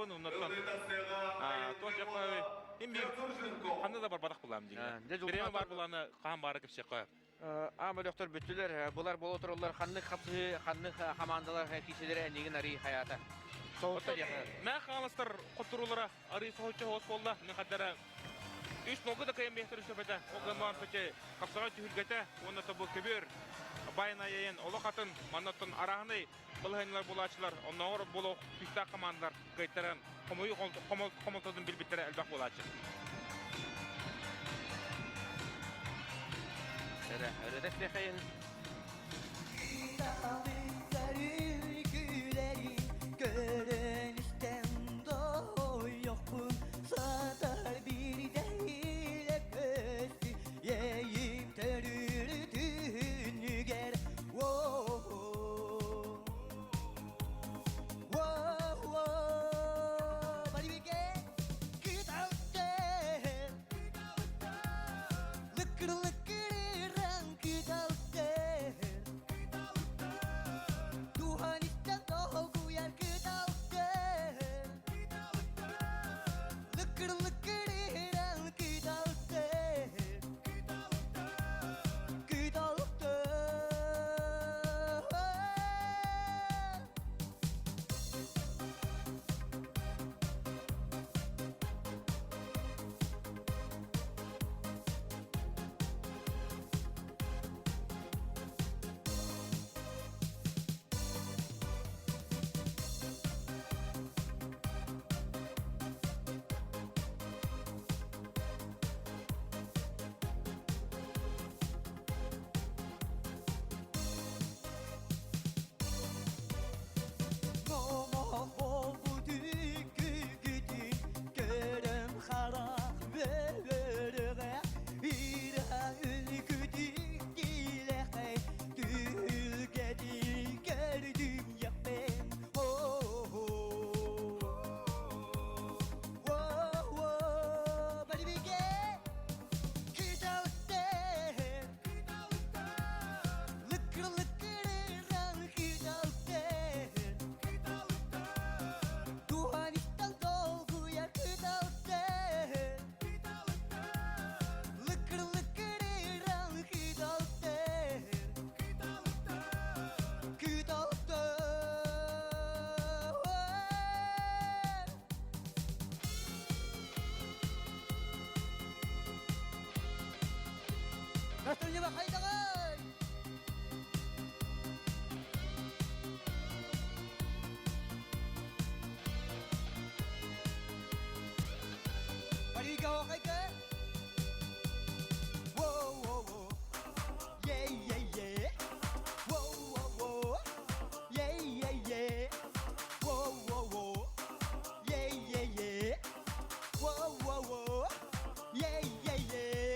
Атын оннаттан. То жаққа мен бір қанды да бар бадақ бұлам деген. Біреме бар бұланы қан бары кіп шеққа. Бөлөктөр бүттүлөр, булар боло турулар, ханны капсы, ханны командалар кишилер энеген ари хаята. Соотта жакы. Мен халыстар котурулара ари соочу хос болду. Мен кадара 3 ногу да кайым бехтер сөбөтө. Огаман пече капсага түлгөтө, онда табу көбөр. Байна яен оло катын манаттан араганы былгынлар булачылар. Оннор боло писта командалар кайтаран. Комолтодун билбиттер элбак булачы. Öyle de flekayın. Настольный бахай давай! Парига охайка! Воу-воу-воу! Е-е-е! Воу-воу-воу! Е-е-е! Воу-воу-воу! Е-е-е! Воу-воу-воу! Е-е-е!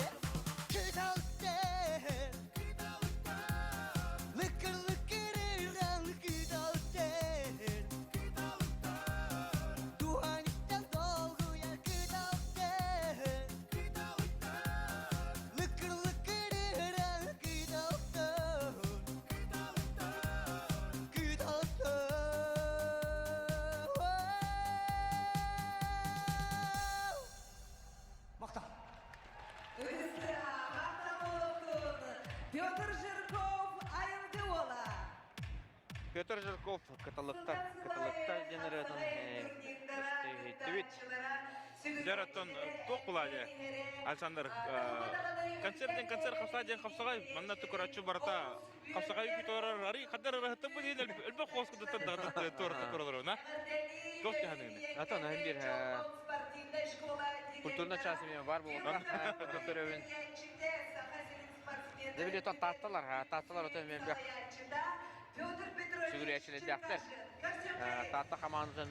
Петр Жирков, каталыктар генератон твит. Жараттан тоқ бұлады. Александр, концерт қапсағай, манна түкірачу барата, қапсағай күтуарар ари, қадар арахытты бұл ел, әлбі қосқыды таңдағыды торты көрілер, на? Тоқ кәханыңды. Атан, ән бір культурна часымен бар бұл, көтөрөбін. Дебілі таттылар өтен мен бәк. Сүйгірі әчілі дәқтір. Татты қаманызын